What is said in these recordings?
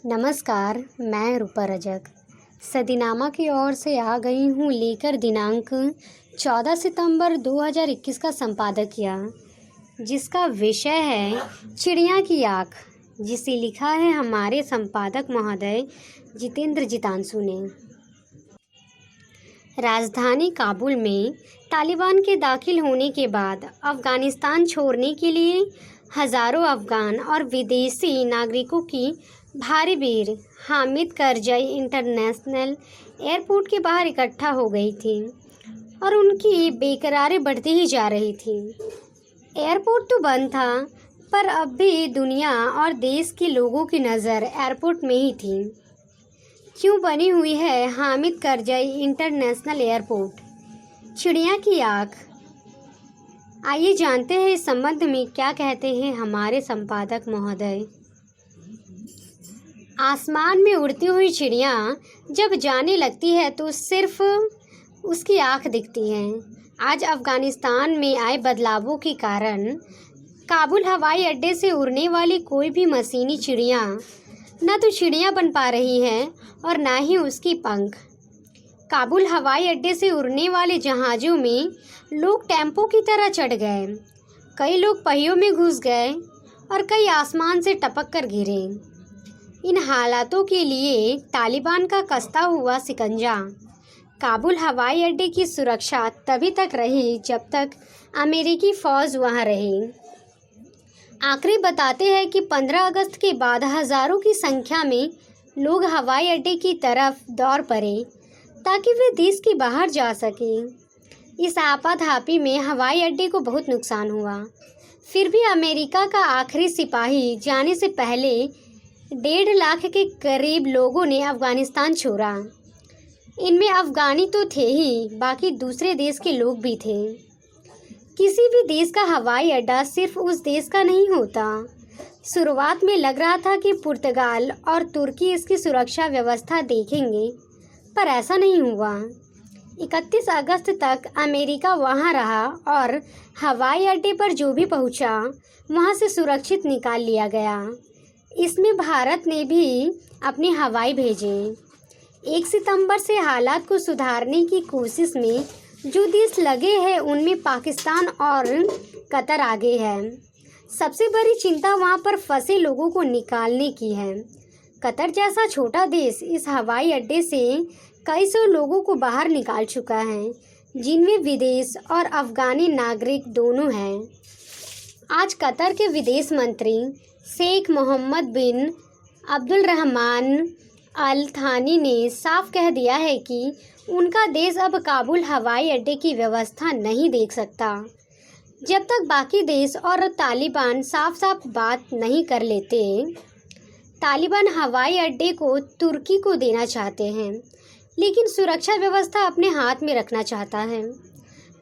नमस्कार, मैं रूपा रजक सदीनामा की ओर से आ गई हूँ लेकर दिनांक 14 सितंबर 2021 का संपादकीय, जिसका विषय है चिड़िया की आँख, जिसे लिखा है हमारे संपादक महोदय जितेंद्र जितांशु ने। राजधानी काबुल में तालिबान के दाखिल होने के बाद अफ़गानिस्तान छोड़ने के लिए हज़ारों अफ़गान और विदेशी नागरिकों की भारी भीड़ हामिद करज़ई इंटरनेशनल एयरपोर्ट के बाहर इकट्ठा हो गई थी और उनकी बेकरारी बढ़ती ही जा रही थी। एयरपोर्ट तो बंद था, पर अब भी दुनिया और देश के लोगों की नज़र एयरपोर्ट में ही थी। क्यों बनी हुई है हामिद करज़ई इंटरनेशनल एयरपोर्ट चिड़िया की आँख? आइए जानते हैं इस संबंध में क्या कहते हैं हमारे संपादक महोदय। आसमान में उड़ती हुई चिड़िया जब जाने लगती है तो सिर्फ उसकी आँख दिखती है। आज अफ़गानिस्तान में आए बदलावों के कारण काबुल हवाई अड्डे से उड़ने वाली कोई भी मशीनी चिड़िया न तो चिड़िया बन पा रही है और ना ही उसकी पंख। काबुल हवाई अड्डे से उड़ने वाले जहाज़ों में लोग टेम्पो की तरह चढ़ गए, कई लोग पहियों में घुस गए और कई आसमान से टपक कर गिरे। इन हालातों के लिए तालिबान का कसता हुआ शिकंजा। काबुल हवाई अड्डे की सुरक्षा तभी तक रही जब तक अमेरिकी फ़ौज वहां रही। आंकड़े बताते हैं कि 15 अगस्त के बाद हज़ारों की संख्या में लोग हवाई अड्डे की तरफ दौड़ पड़े ताकि वे देश के बाहर जा सकें। इस आपाधापी में हवाई अड्डे को बहुत नुकसान हुआ। फिर भी अमेरिका का आखिरी सिपाही जाने से पहले 1.5 लाख के करीब लोगों ने अफ़गानिस्तान छोड़ा। इनमें अफ़गानी तो थे ही, बाकी दूसरे देश के लोग भी थे। किसी भी देश का हवाई अड्डा सिर्फ उस देश का नहीं होता। शुरुआत में लग रहा था कि पुर्तगाल और तुर्की इसकी सुरक्षा व्यवस्था देखेंगे, पर ऐसा नहीं हुआ। 31 अगस्त तक अमेरिका वहां रहा और हवाई अड्डे पर जो भी पहुंचा वहां से सुरक्षित निकाल लिया गया। इसमें भारत ने भी अपने हवाई भेजे। 1 सितंबर से हालात को सुधारने की कोशिश में जो देश लगे हैं उनमें पाकिस्तान और कतर आगे है। सबसे बड़ी चिंता वहां पर फंसे लोगों को निकालने की है। कतर जैसा छोटा देश इस हवाई अड्डे से कई सौ लोगों को बाहर निकाल चुका है, जिनमें विदेश और अफ़गानी नागरिक दोनों हैं। आज कतर के विदेश मंत्री शेख मोहम्मद बिन अब्दुलरहमान अल थानी ने साफ कह दिया है कि उनका देश अब काबुल हवाई अड्डे की व्यवस्था नहीं देख सकता जब तक बाकी देश और तालिबान साफ साफ बात नहीं कर लेते। तालिबान हवाई अड्डे को तुर्की को देना चाहते हैं, लेकिन सुरक्षा व्यवस्था अपने हाथ में रखना चाहता है।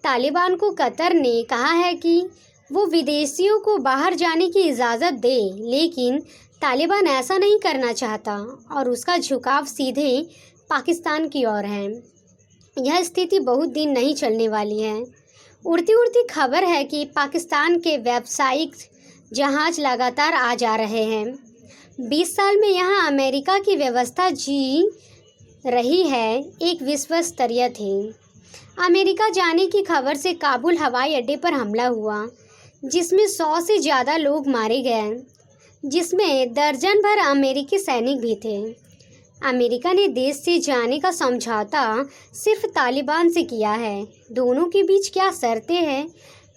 तालिबान को कतर ने कहा है कि वो विदेशियों को बाहर जाने की इजाज़त दे, लेकिन तालिबान ऐसा नहीं करना चाहता और उसका झुकाव सीधे पाकिस्तान की ओर है। यह स्थिति बहुत दिन नहीं चलने वाली है। उड़ती उड़ती खबर है कि पाकिस्तान के व्यावसायिक जहाज़ लगातार आ जा रहे हैं। 20 साल में यहाँ अमेरिका की व्यवस्था जी रही है एक विश्व स्तरीय थी। अमेरिका जाने की खबर से काबुल हवाई अड्डे पर हमला हुआ, जिसमें 100 से ज़्यादा लोग मारे गए, जिसमें दर्जन भर अमेरिकी सैनिक भी थे। अमेरिका ने देश से जाने का समझौता सिर्फ तालिबान से किया है। दोनों के बीच क्या शर्तें हैं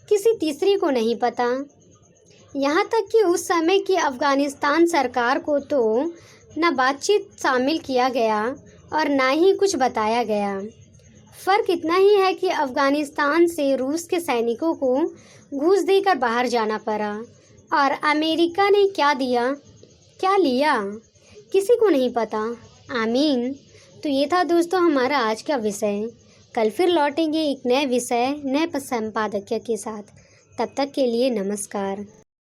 किसी तीसरे को नहीं पता। यहाँ तक कि उस समय की अफ़गानिस्तान सरकार को तो न बातचीत शामिल किया गया और ना ही कुछ बताया गया। फ़र्क इतना ही है कि अफ़गानिस्तान से रूस के सैनिकों को घूस देकर बाहर जाना पड़ा और अमेरिका ने क्या दिया, क्या लिया, किसी को नहीं पता। आमीन। तो ये था दोस्तों हमारा आज का विषय। कल फिर लौटेंगे एक नए विषय, नए संपादकीय के साथ। तब तक के लिए नमस्कार।